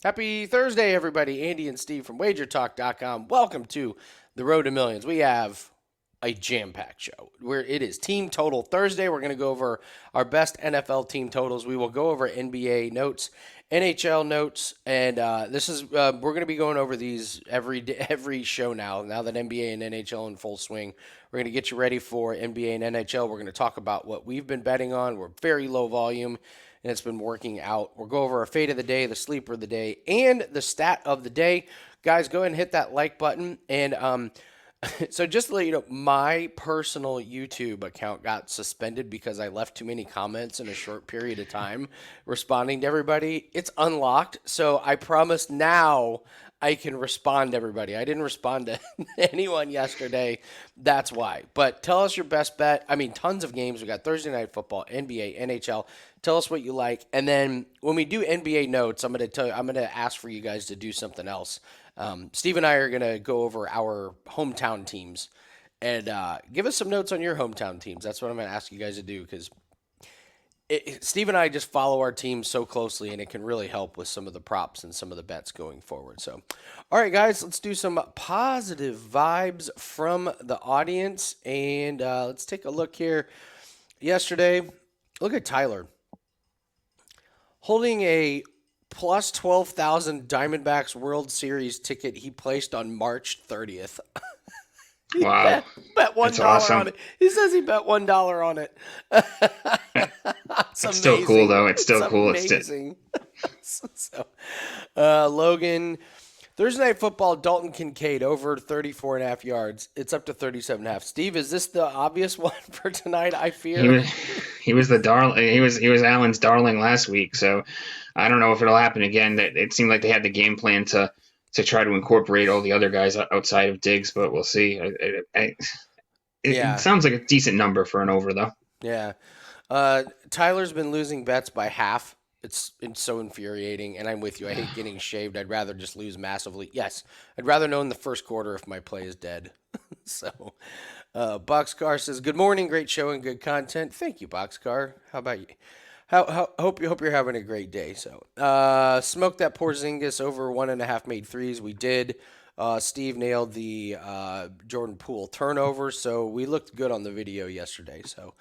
Happy Thursday, everybody. Andy and Steve from WagerTalk.com. Welcome to the Road to Millions. We have a jam-packed show where it is Team Total Thursday. We're going to go over our best NFL team totals. We will go over NBA notes, NHL notes, and we're going to be going over these every show now. Now that NBA and NHL in full swing, we're going to get you ready for NBA and NHL. We're going to talk about what we've been betting on. We're very low volume, and it's been working out. We'll go over our fade of the day, the sleeper of the day, and the stat of the day. Guys, go ahead and hit that like button. And so just to let you know, my personal YouTube account got suspended because I left too many comments in a short period of time responding to everybody. It's unlocked, so I promise now I can respond to everybody. I didn't respond to anyone yesterday. That's why. But tell us your best bet. I mean, tons of games. We got Thursday Night Football, NBA, NHL. Tell us what you like. And then when we do NBA notes, I'm going to ask for you guys to do something else. Steve and I are going to go over our hometown teams and give us some notes on your hometown teams. That's what I'm going to ask you guys to do because Steve and I just follow our team so closely, and it can really help with some of the props and some of the bets going forward. So, all right, guys, let's do some positive vibes from the audience, and let's take a look here. Yesterday, look at Tyler holding a plus 12,000 Diamondbacks World Series ticket he placed on March 30th. He Wow, bet that's $1 on awesome. it. He says he bet $1 on it. It's It's still cool amazing. though. It's It's still cool. It's still amazing. So, Logan, Thursday Night Football, Dalton Kincaid over 34 and a half yards. It's up to 37 and a half. Steve, is this the obvious one for tonight, I he fear? was he was the darling. He was Allen's darling last week. So I don't know if it'll happen again. That it seemed like they had the game plan to try to incorporate all the other guys outside of Diggs, but we'll see. It Yeah, sounds like a decent number for an over though. yeah. Tyler's been losing bets by half. It's so infuriating, and I'm with you. I hate getting shaved. I'd rather just lose massively. Yes, I'd rather know in the first quarter if my play is dead. So, Boxcar says, "Good morning, great show and good content." Thank you, Boxcar. How about you? How hope you're having a great day. So, smoke that Porzingis over 1.5 made threes. We did. Steve nailed the Jordan Poole turnover, so we looked good on the video yesterday. So,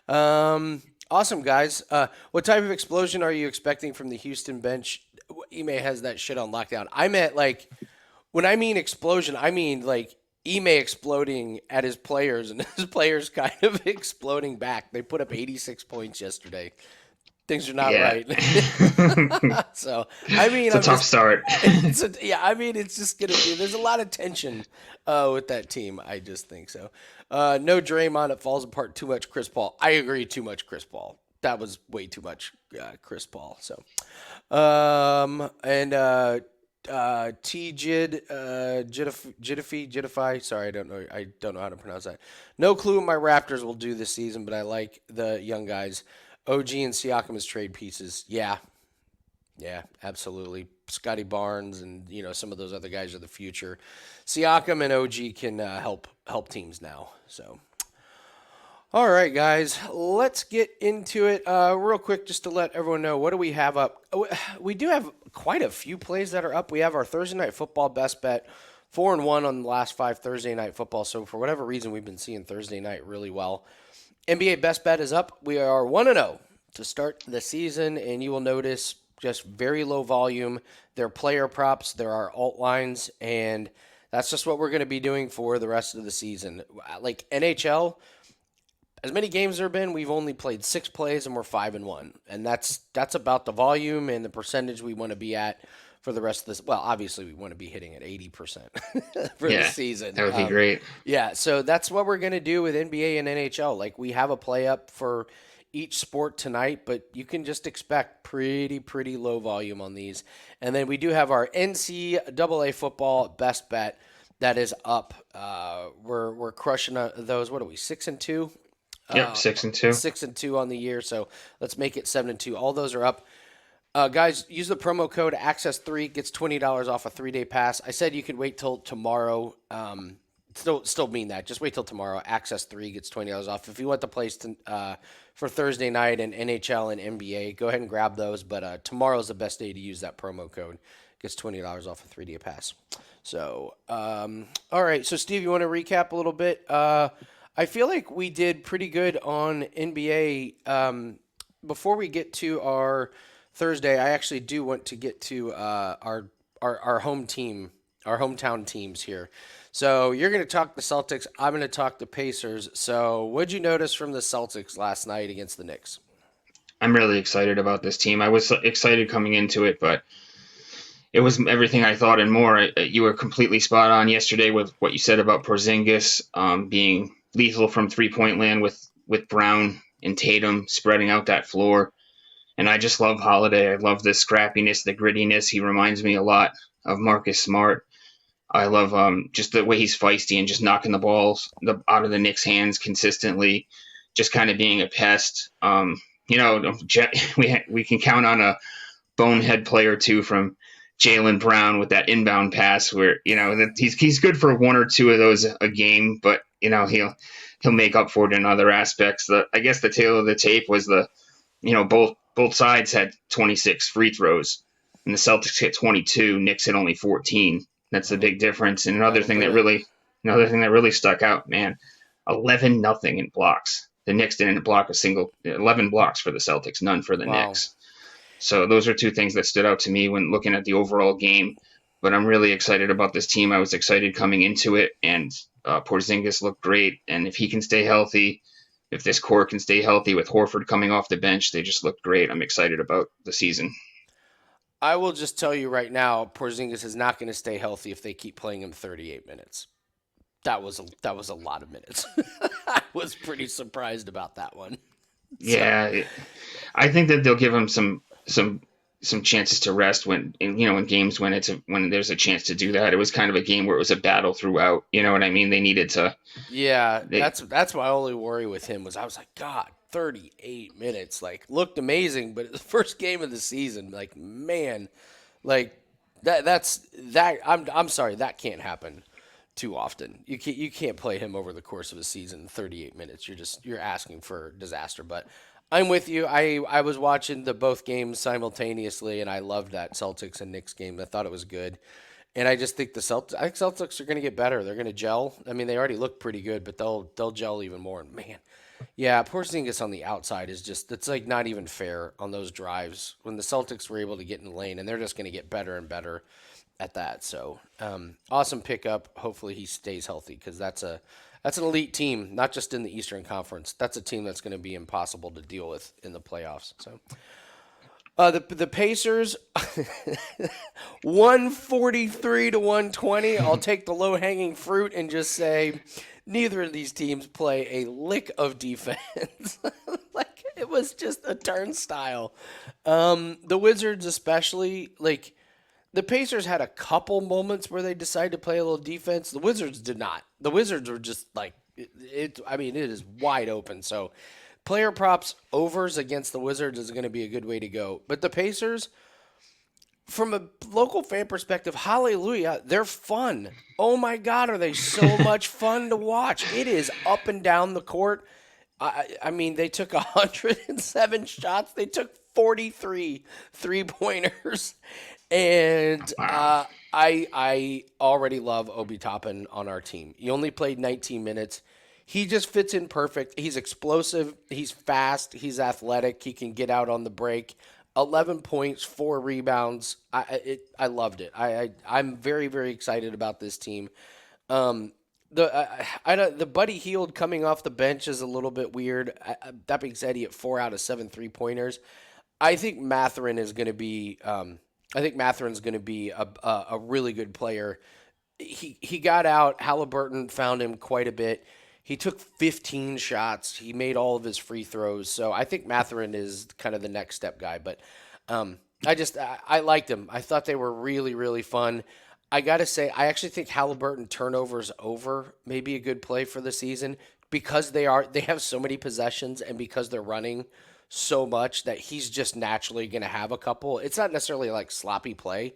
awesome, guys. What type of explosion are you expecting from the Houston bench? Ime has that shit on lockdown. I meant like when I mean explosion, I mean like Ime exploding at his players and his players kind of exploding back. They put up 86 points yesterday. Things are not Yeah, right. So, I mean, it's a I'm tough just, start. yeah, I mean, it's just going to be, there's a lot of tension with that team. I just think so. No Draymond, it falls apart too much Chris Paul. I agree, too much Chris Paul. That was way too much Chris Paul. So, and T Jid Jidify. Sorry, I don't know. I don't know how to pronounce that. No clue what my Raptors will do this season, but I like the young guys. OG and Siakam as trade pieces. Yeah, yeah, absolutely. Scotty Barnes and some of those other guys are the future. Siakam and OG can help teams now. So all right, guys, let's get into it real quick just to let everyone know what do we have up. We do have quite a few plays that are up. We have our Thursday Night Football best bet, 4-1 on the last 5 Thursday Night Football. So for whatever reason, we've been seeing Thursday night really well. NBA best bet is up. We are 1-0 to start the season, and you will notice just very low volume. There are player props, there are alt lines, and that's just what we're going to be doing for the rest of the season. Like NHL, as many games there have been, we've only played 6 plays and we're 5-1, and that's about the volume and the percentage we want to be at for the rest of this. Well, obviously we want to be hitting at 80% for the Yeah, season. that would be great. Yeah, so that's what we're gonna do with NBA and NHL. Like we have a play up for each sport tonight, but you can just expect pretty low volume on these. And then we do have our NCAA football best bet that is up. We're crushing those. What are we, 6-2? Yep, 6-2. 6-2 on the year. So let's make it 7-2. All those are up. Guys, use the promo code Access3 gets $20 off a 3-day pass. I said you could wait till tomorrow. still mean that. Just wait till tomorrow. Access 3 gets $20 off. If you want the place for Thursday night and NHL and NBA, go ahead and grab those. But tomorrow's the best day to use that promo code. Gets $20 off a 3-day pass. So, all right. So, Steve, you want to recap a little bit? I feel like we did pretty good on NBA. Before we get to our Thursday, I actually do want to get to our home team, our hometown teams here. So you're going to talk the Celtics. I'm going to talk the Pacers. So what'd you notice from the Celtics last night against the Knicks? I'm really excited about this team. I was excited coming into it, but it was everything I thought and more. You were completely spot on yesterday with what you said about Porzingis being lethal from 3-point land with Brown and Tatum spreading out that floor. And I just love Holiday. I love the scrappiness, the grittiness. He reminds me a lot of Marcus Smart. I love just the way he's feisty and just knocking the balls out of the Knicks' hands consistently, just kind of being a pest. We can count on a bonehead play or two from Jaylen Brown with that inbound pass, where that he's good for one or two of those a game, but he'll make up for it in other aspects. I guess the tail of the tape was both sides had 26 free throws, and the Celtics hit 22. Knicks hit only 14. That's the big difference. And another thing that really stuck out, man, 11-0 in blocks. The Knicks didn't block a single 11 blocks for the Celtics, none for the Wow. Knicks. So those are two things that stood out to me when looking at the overall game. But I'm really excited about this team. I was excited coming into it, and Porzingis looked great. And if he can stay healthy, if this core can stay healthy with Horford coming off the bench, they just looked great. I'm excited about the season. I will just tell you right now, Porzingis is not going to stay healthy if they keep playing him 38 minutes. That was a lot of minutes. I was pretty surprised about that one. So, Yeah, I think that they'll give him some chances to rest in games when there's a chance to do that. It was kind of a game where it was a battle throughout. You know what I mean? They needed to. yeah, They, that's my only worry with him was I was like, God, 38 minutes, like looked amazing, but the first game of the season, like man, like that. I'm sorry, that can't happen too often. You can't play him over the course of a season 38 minutes. You're asking for disaster. But I'm with you. I was watching the both games simultaneously, and I loved that Celtics and Knicks game. I thought it was good. And I just think Celtics are going to get better. They're going to gel. I mean, they already look pretty good, but they'll gel even more. And man, yeah, Porzingis on the outside is just it's like not even fair on those drives when the Celtics were able to get in the lane, and they're just going to get better and better at that. So awesome pickup. Hopefully he stays healthy because that's an elite team, not just in the Eastern Conference. That's a team that's going to be impossible to deal with in the playoffs. So the Pacers, 143 to 120. I'll take the low hanging fruit and just say neither of these teams play a lick of defense. Like it was just a turnstile. The Wizards, especially, like the Pacers had a couple moments where they decided to play a little defense. The Wizards did not. The Wizards were just like I mean, it is wide open. So player props overs against the Wizards is going to be a good way to go. But the Pacers, from a local fan perspective, hallelujah, they're fun. Oh my God, are they so much fun to watch? It is up and down the court. I mean, they took 107 shots. They took 43 3-pointers. And wow. I already love Obi Toppin on our team. He only played 19 minutes. He just fits in perfect. He's explosive. He's fast. He's athletic. He can get out on the break. 11 points, 4 rebounds. I loved it. I'm very, very excited about this team. The Buddy Hield coming off the bench is a little bit weird. That being said, he hit 4 out of 7 3-pointers. I think Matherin is going to be. I think Matherin's going to be a really good player. He got out. Halliburton found him quite a bit. He took 15 shots. He made all of his free throws. So I think Matherin is kind of the next step guy. But I liked him. I thought they were really, really fun. I got to say, I actually think Halliburton turnovers over may be a good play for the season because they have so many possessions and because they're running so much that he's just naturally going to have a couple. It's not necessarily like sloppy play,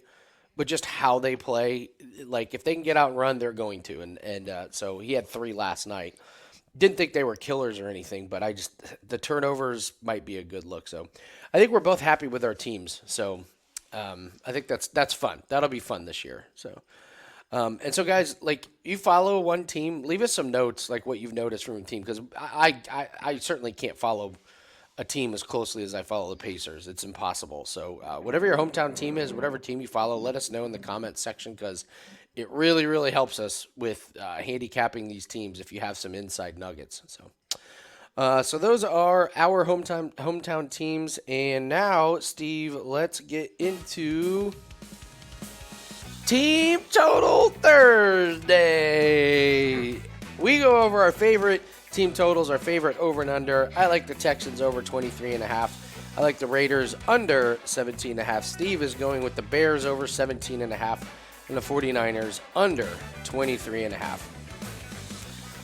but just how they play. Like if they can get out and run, they're going to. And so he had 3 last night. Didn't think they were killers or anything, but the turnovers might be a good look. So I think we're both happy with our teams. So I think that's fun. That'll be fun this year. So and so guys, like you follow one team, leave us some notes like what you've noticed from a team because I certainly can't follow a team as closely as I follow the Pacers. It's impossible. So whatever your hometown team is, whatever team you follow, let us know in the comments section because it really, really helps us with handicapping these teams if you have some inside nuggets. So those are our hometown teams. And now, Steve, let's get into Team Total Thursday. We go over our favorite team totals, our favorite over and under. I like the Texans over 23.5. I like the Raiders under 17.5. Steve is going with the Bears over 17.5 and the 49ers under 23.5.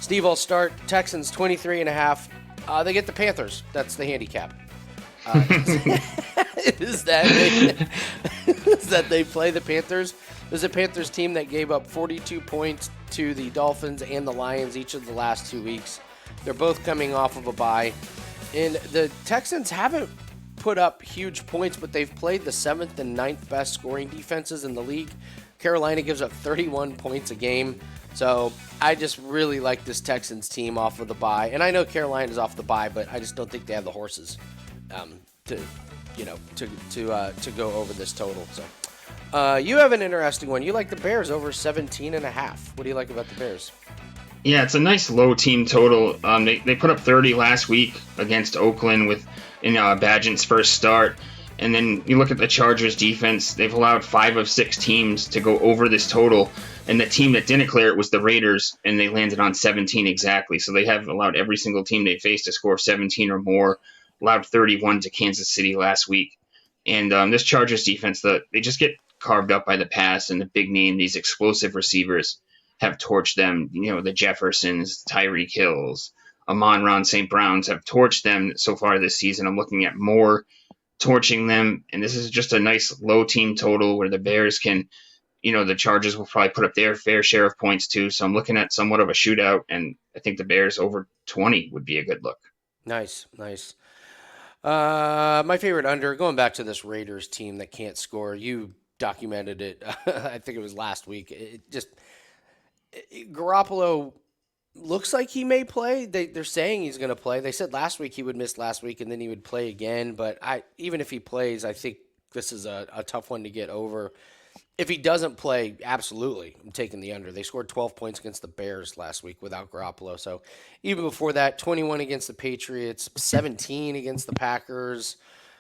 Steve, I'll start. Texans 23.5. They get the Panthers. That's the handicap. Is that they play the Panthers? There's a Panthers team that gave up 42 points to the Dolphins and the Lions each of the last 2 weeks. They're both coming off of a bye. And the Texans haven't put up huge points, but they've played the 7th and 9th best scoring defenses in the league. Carolina gives up 31 points a game. So I just really like this Texans team off of the bye. And I know Carolina's off the bye, but I just don't think they have the horses to go over this total. So you have an interesting one. You like the Bears over 17.5. What do you like about the Bears? Yeah, it's a nice low team total. They put up 30 last week against Oakland in Badgent's first start. And then you look at the Chargers defense, they've allowed 5 of 6 teams to go over this total. And the team that didn't clear it was the Raiders, and they landed on 17 exactly. So they have allowed every single team they faced to score 17 or more, allowed 31 to Kansas City last week. And this Chargers defense, they just get carved up by the pass, and the big name, these explosive receivers have torched them. You know, the Jeffersons, Tyreek Hills, Amon-Ra St. Browns have torched them so far this season. I'm looking at more torching them, and this is just a nice low team total where the Bears can, the Chargers will probably put up their fair share of points too. So I'm looking at somewhat of a shootout, and I think the Bears over 20 would be a good look. Nice. My favorite under, going back to this Raiders team that can't score. You documented it. I think it was last week. Garoppolo looks like he may play. They're saying he's going to play. They said last week he would miss last week and then he would play again. But even if he plays, I think this is a tough one to get over. If he doesn't play, absolutely, I'm taking the under. They scored 12 points against the Bears last week without Garoppolo. So even before that, 21 against the Patriots, 17 against the Packers,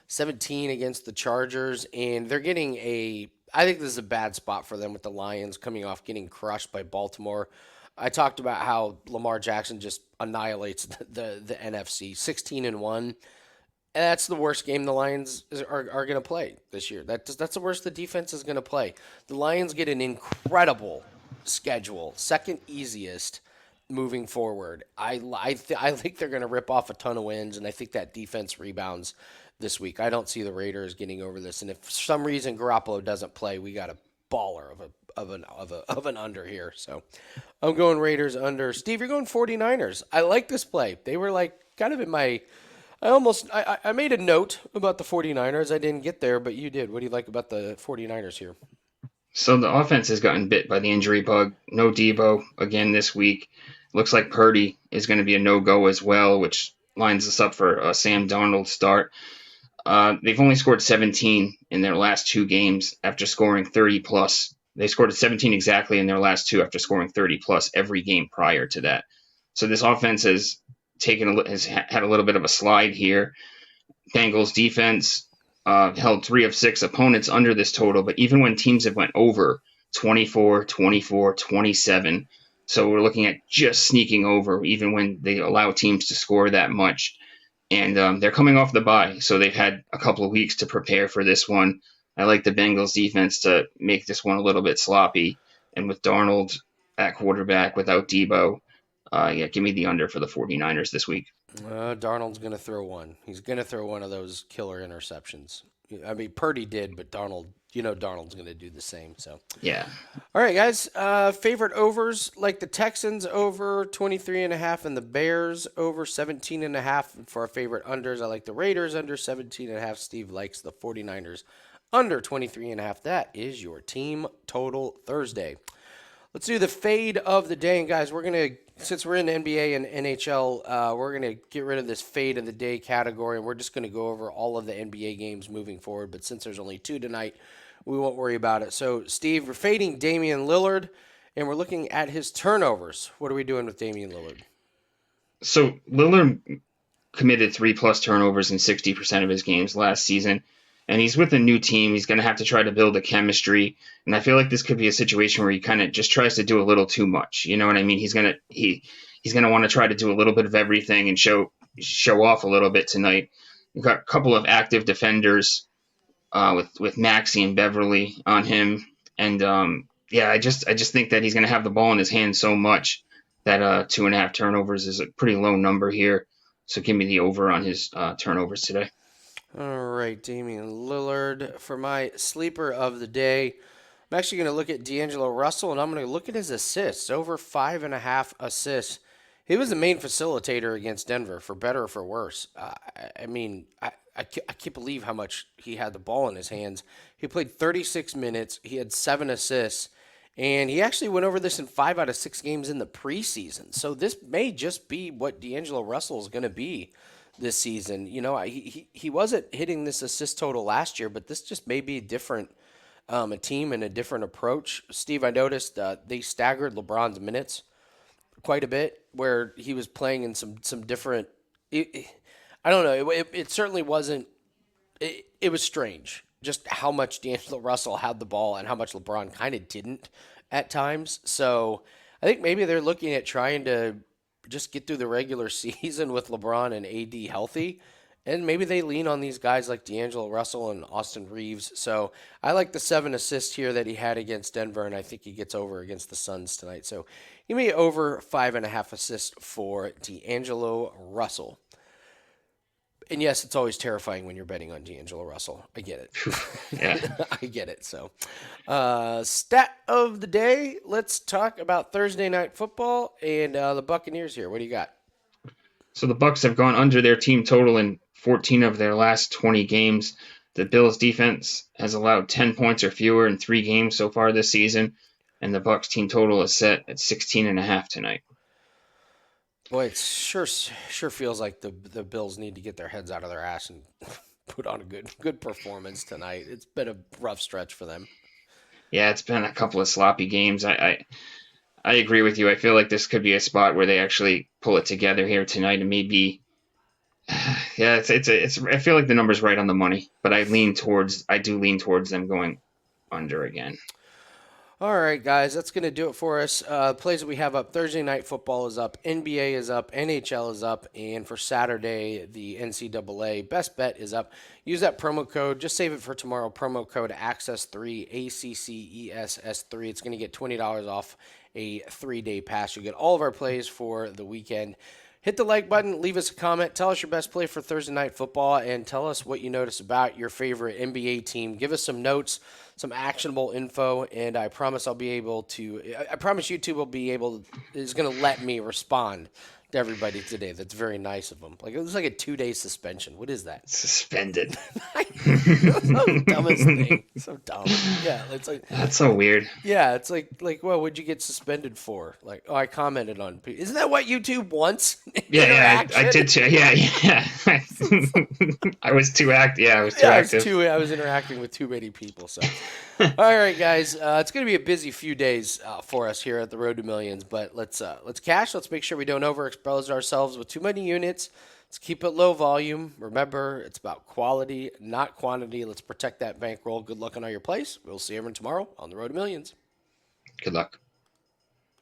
17 against the Chargers. And they're getting I think this is a bad spot for them with the Lions coming off getting crushed by Baltimore. I talked about how Lamar Jackson just annihilates the NFC, 16-1. And that's the worst game the Lions are going to play this year. That's the worst the defense is going to play. The Lions get an incredible schedule, second easiest moving forward. I think they're going to rip off a ton of wins, and I think that defense rebounds this week. I don't see the Raiders getting over this. And if for some reason Garoppolo doesn't play, we got a baller of an under here. So I'm going Raiders under. Steve, you're going 49ers. I like this play. They were like kind of in my I made a note about the 49ers. I didn't get there, but you did. What do you like about the 49ers here? So the offense has gotten bit by the injury bug. No Debo again this week. Looks like Purdy is going to be a no-go as well, which lines us up for a Sam Darnold start. They've only scored 17 in their last 2 games after scoring 30 plus. They scored 17 exactly in their last 2 after scoring 30 plus every game prior to that. So this offense has had a little bit of a slide here. Bengals defense held 3 of 6 opponents under this total, but even when teams have went over 24, 24, 27, so we're looking at just sneaking over even when they allow teams to score that much. And they're coming off the bye, so they've had a couple of weeks to prepare for this one. I like the Bengals defense to make this one a little bit sloppy. And with Darnold at quarterback without Debo, give me the under for the 49ers this week. Darnold's going to throw one. He's going to throw one of those killer interceptions. I mean, Purdy did, but Darnold Darnold's going to do the same. So, Yeah. all right, guys. Favorite overs, like the Texans over 23.5 and the Bears over 17.5. And for our favorite unders, I like the Raiders under 17.5. Steve likes the 49ers under 23.5. That is your team total Thursday. Let's do the fade of the day. And guys, since we're in the NBA and NHL, we're going to get rid of this fade of the day category, and we're just going to go over all of the NBA games moving forward. But since there's only 2 tonight, we won't worry about it. So, Steve, we're fading Damian Lillard, and we're looking at his turnovers. What are we doing with Damian Lillard? So Lillard committed 3+ turnovers in 60% of his games last season. And he's with a new team. He's going to have to try to build a chemistry. And I feel like this could be a situation where he kind of just tries to do a little too much. You know what I mean? He's going to want to try to do a little bit of everything and show off a little bit tonight. We've got a couple of active defenders with Maxey and Beverly on him. And I just think that he's going to have the ball in his hand so much that 2.5 turnovers is a pretty low number here. So give me the over on his turnovers today. All right, Damian Lillard. For my sleeper of the day, I'm actually going to look at D'Angelo Russell, and I'm going to look at his assists, over 5.5 assists. He was the main facilitator against Denver, for better or for worse. I can't believe how much he had the ball in his hands. He played 36 minutes. He had 7 assists, and he actually went over this in 5 out of 6 games in the preseason. So this may just be what D'Angelo Russell is going to be this season. He wasn't hitting this assist total last year, but this just may be different, a team and a different approach. Steve, I noticed they staggered LeBron's minutes quite a bit, where he was playing in some different. I don't know. It certainly wasn't. It was strange just how much D'Angelo Russell had the ball and how much LeBron kind of didn't at times. So I think maybe they're looking at trying to just get through the regular season with LeBron and AD healthy. And maybe they lean on these guys like D'Angelo Russell and Austin Reeves. So I like the 7 assists here that he had against Denver, and I think he gets over against the Suns tonight. So give me over 5.5 assists for D'Angelo Russell. And yes, it's always terrifying when you're betting on D'Angelo Russell. I get it. Yeah. I get it. So, stat of the day. Let's talk about Thursday night football and the Buccaneers here. What do you got? So the Bucs have gone under their team total in 14 of their last 20 games. The Bills defense has allowed 10 points or fewer in 3 games so far this season, and the Bucs team total is set at 16.5 tonight. Boy, it sure feels like the Bills need to get their heads out of their ass and put on a good performance tonight. It's been a rough stretch for them. Yeah, it's been a couple of sloppy games. I agree with you. I feel like this could be a spot where they actually pull it together here tonight, and maybe, yeah, it's. I feel like the number's right on the money, but I do lean towards them going under again. All right, guys, that's going to do it for us. Plays that we have up: Thursday night football is up, NBA is up, NHL is up, and for Saturday, the NCAA best bet is up. Use that promo code. Just save it for tomorrow. Promo code ACCESS3, ACCESS3. It's going to get $20 off a 3-day pass. You'll get all of our plays for the weekend. Hit the like button, leave us a comment, tell us your best play for Thursday night football, and tell us what you notice about your favorite NBA team. Give us some notes, some actionable info, and I promise YouTube is going to let me respond to everybody today. That's very nice of them. Like, it was like a 2-day suspension. What is that? Suspended. So dumbest thing. So dumb. Yeah, it's like That's so weird. yeah, it's like well, what'd you get suspended for? Like, oh, I commented on. Isn't that what YouTube wants? Yeah, I did too. Yeah. I was too active. Yeah, I was too active. I was interacting with too many people. So, all right, guys, it's going to be a busy few days for us here at the Road to Millions. But let's cash. Let's make sure we don't overexpose ourselves with too many units. Let's keep it low volume. Remember, it's about quality, not quantity. Let's protect that bankroll. Good luck on all your plays. We'll see everyone tomorrow on the Road to Millions. Good luck.